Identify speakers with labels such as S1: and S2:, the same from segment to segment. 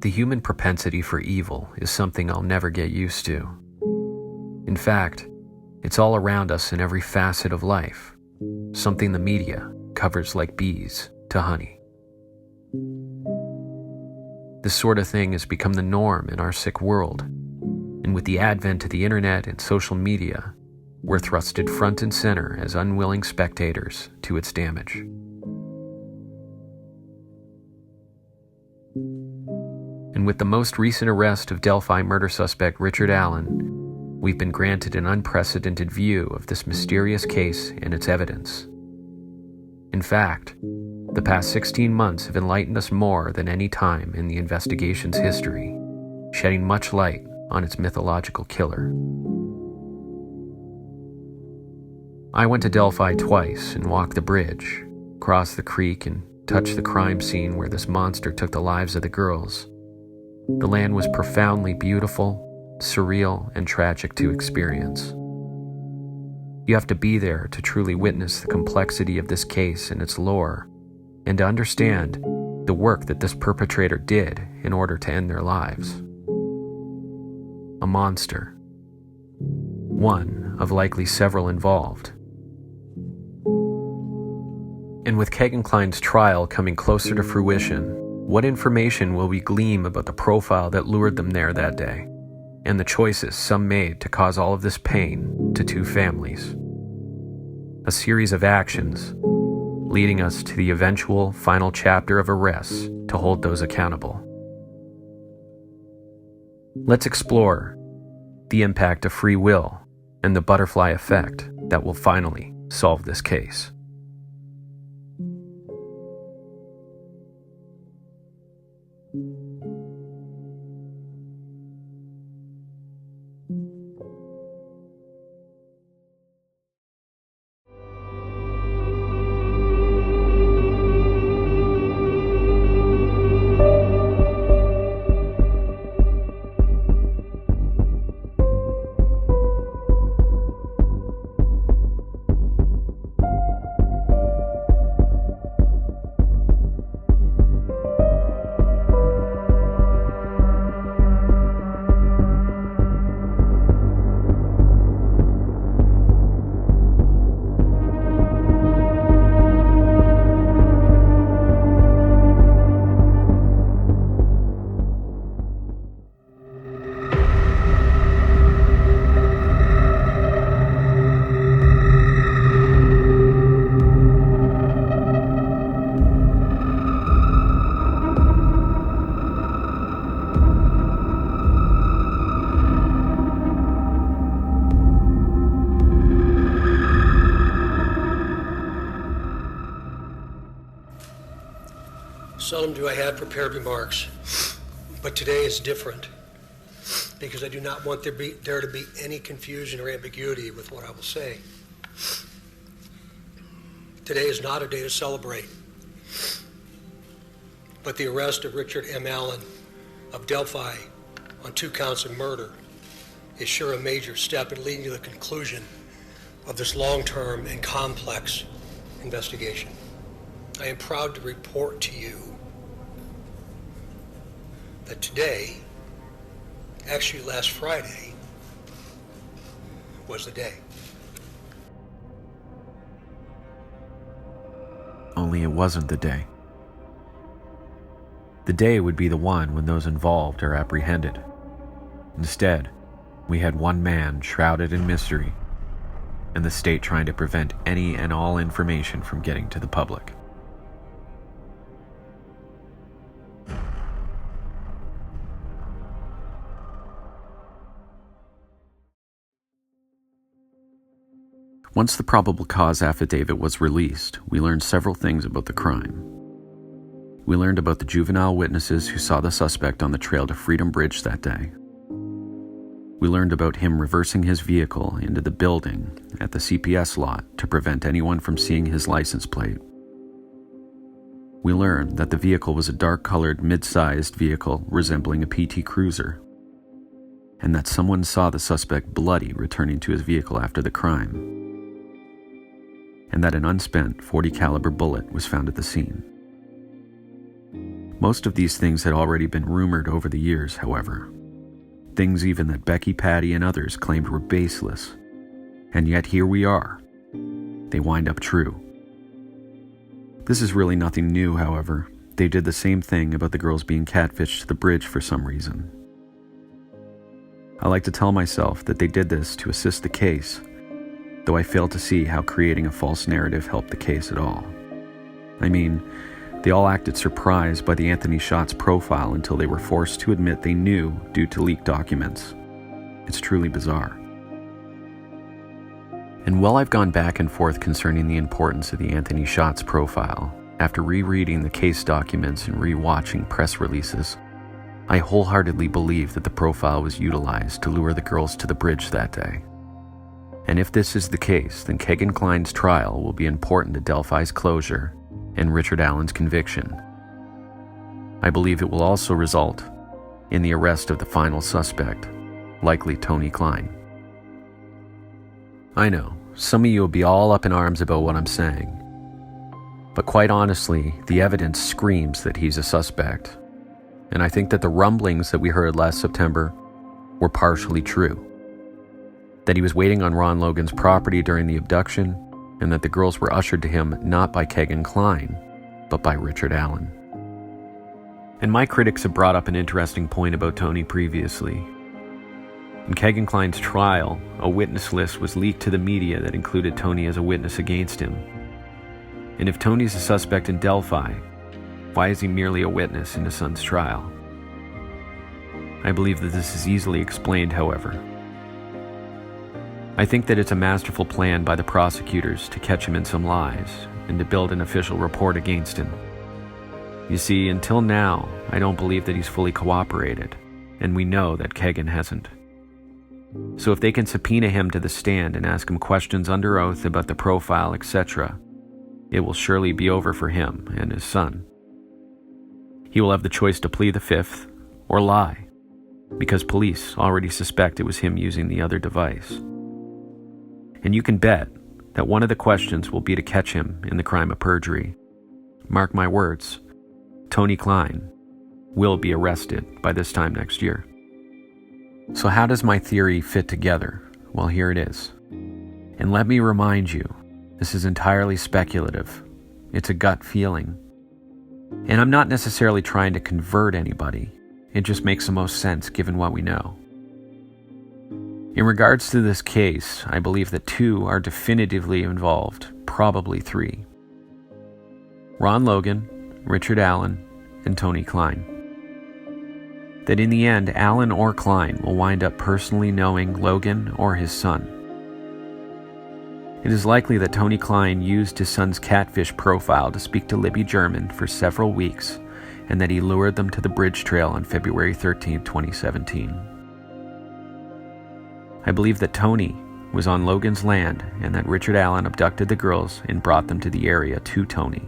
S1: The human propensity for evil is something I'll never get used to. In fact, it's all around us in every facet of life, something the media covers like bees to honey. This sort of thing has become the norm in our sick world, and with the advent of the internet and social media, we're thrusted front and center as unwilling spectators to its damage. And with the most recent arrest of Delphi murder suspect Richard Allen, we've been granted an unprecedented view of this mysterious case and its evidence. In fact, the past 16 months have enlightened us more than any time in the investigation's history, shedding much light on its mythological killer. I went to Delphi twice and walked the bridge, crossed the creek, and touched the crime scene where this monster took the lives of the girls. The land was profoundly beautiful, surreal, and tragic to experience. You have to be there to truly witness the complexity of this case and its lore, and to understand the work that this perpetrator did in order to end their lives. A monster. One of likely several involved. And with Kegan Kline's trial coming closer to fruition, what information will we glean about the profile that lured them there that day, and the choices some made to cause all of this pain to two families? A series of actions leading us to the eventual final chapter of arrests to hold those accountable. Let's explore the impact of free will and the butterfly effect that will finally solve this case.
S2: Seldom do I have prepared remarks, but today is different because I do not want there to be any confusion or ambiguity with what I will say. Today is not a day to celebrate, but the arrest of Richard M. Allen of Delphi on 2 counts of murder is sure a major step in leading to the conclusion of this long-term and complex investigation. I am proud to report to you that today, actually last Friday, was the day.
S1: Only it wasn't the day. The day would be the one when those involved are apprehended. Instead, we had one man shrouded in mystery, and the state trying to prevent any and all information from getting to the public. Once the probable cause affidavit was released, we learned several things about the crime. We learned about the juvenile witnesses who saw the suspect on the trail to Freedom Bridge that day. We learned about him reversing his vehicle into the building at the CPS lot to prevent anyone from seeing his license plate. We learned that the vehicle was a dark-colored, mid-sized vehicle resembling a PT Cruiser, and that someone saw the suspect bloody returning to his vehicle after the crime, and that an unspent .40 caliber bullet was found at the scene. Most of these things had already been rumored over the years, however. Things even that Becky, Patty, and others claimed were baseless. And yet here we are. They wind up true. This is really nothing new, however. They did the same thing about the girls being catfished to the bridge for some reason. I like to tell myself that they did this to assist the case, though I fail to see how creating a false narrative helped the case at all. I mean, they all acted surprised by the Anthony Shots profile until they were forced to admit they knew due to leaked documents. It's truly bizarre. And while I've gone back and forth concerning the importance of the Anthony Shots profile, after rereading the case documents and re-watching press releases, I wholeheartedly believe that the profile was utilized to lure the girls to the bridge that day. And if this is the case, then Kegan Kline's trial will be important to Delphi's closure and Richard Allen's conviction. I believe it will also result in the arrest of the final suspect, likely Tony Kline. I know, some of you will be all up in arms about what I'm saying, but quite honestly, the evidence screams that he's a suspect, and I think that the rumblings that we heard last September were partially true. That he was waiting on Ron Logan's property during the abduction, and that the girls were ushered to him not by Kegan Kline, but by Richard Allen. And my critics have brought up an interesting point about Tony previously. In Kegan Kline's trial, a witness list was leaked to the media that included Tony as a witness against him. And if Tony's a suspect in Delphi, why is he merely a witness in his son's trial? I believe that this is easily explained, however. I think that it's a masterful plan by the prosecutors to catch him in some lies and to build an official report against him. You see, until now, I don't believe that he's fully cooperated, and we know that Kegan hasn't. So if they can subpoena him to the stand and ask him questions under oath about the profile, etc., it will surely be over for him and his son. He will have the choice to plead the fifth or lie, because police already suspect it was him using the other device. And you can bet that one of the questions will be to catch him in the crime of perjury. Mark my words, Tony Kline will be arrested by this time next year. So how does my theory fit together? Well, here it is. And let me remind you, this is entirely speculative. It's a gut feeling. And I'm not necessarily trying to convert anybody. It just makes the most sense given what we know. In regards to this case, I believe that 2 are definitively involved, probably 3. Ron Logan, Richard Allen, and Tony Kline. That in the end, Allen or Kline will wind up personally knowing Logan or his son. It is likely that Tony Kline used his son's catfish profile to speak to Libby German for several weeks, and that he lured them to the bridge trail on February 13, 2017. I believe that Tony was on Logan's land and that Richard Allen abducted the girls and brought them to the area to Tony.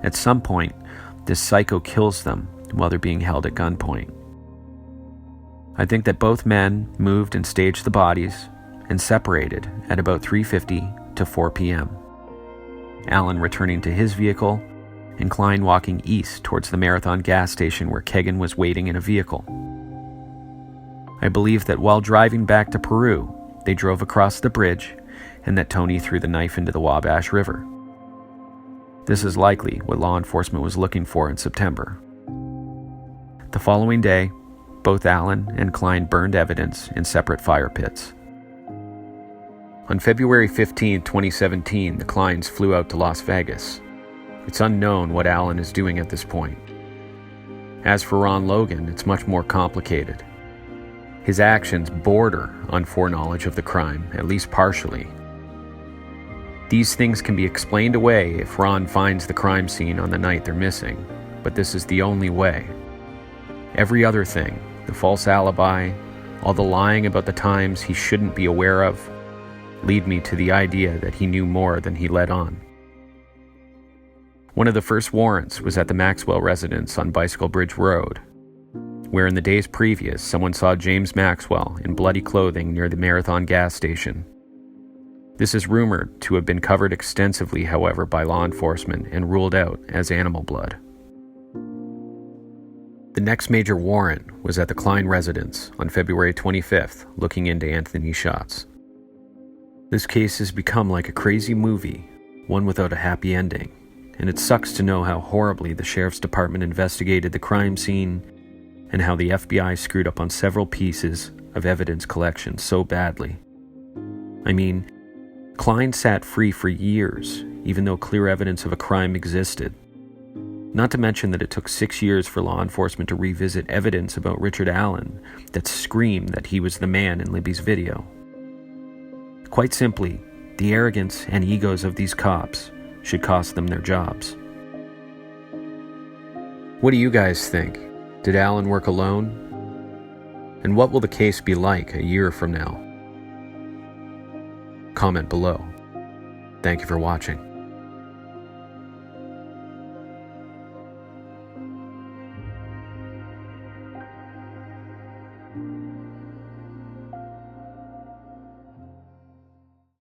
S1: At some point, this psycho kills them while they're being held at gunpoint. I think that both men moved and staged the bodies and separated at about 3:50 to 4 p.m. Allen returning to his vehicle and Kline walking east towards the Marathon gas station where Kegan was waiting in a vehicle. I believe that while driving back to Peru, they drove across the bridge and that Tony threw the knife into the Wabash River. This is likely what law enforcement was looking for in September. The following day, both Allen and Kline burned evidence in separate fire pits. On February 15, 2017, the Klines flew out to Las Vegas. It's unknown what Allen is doing at this point. As for Ron Logan, it's much more complicated. His actions border on foreknowledge of the crime, at least partially. These things can be explained away if Ron finds the crime scene on the night they're missing, but this is the only way. Every other thing, the false alibi, all the lying about the times he shouldn't be aware of, lead me to the idea that he knew more than he let on. One of the first warrants was at the Maxwell residence on Bicycle Bridge Road, where in the days previous someone saw James Maxwell in bloody clothing near the Marathon gas station. This is rumored to have been covered extensively, however, by law enforcement and ruled out as animal blood. The next major warrant was at the Kline residence on February 25th, looking into Anthony's shots. This case has become like a crazy movie, one without a happy ending, and it sucks to know how horribly the sheriff's department investigated the crime scene and how the FBI screwed up on several pieces of evidence collection so badly. I mean, Kline sat free for years, even though clear evidence of a crime existed. Not to mention that it took 6 years for law enforcement to revisit evidence about Richard Allen that screamed that he was the man in Libby's video. Quite simply, the arrogance and egos of these cops should cost them their jobs. What do you guys think? Did Allen work alone? And what will the case be like a year from now? Comment below. Thank you for watching.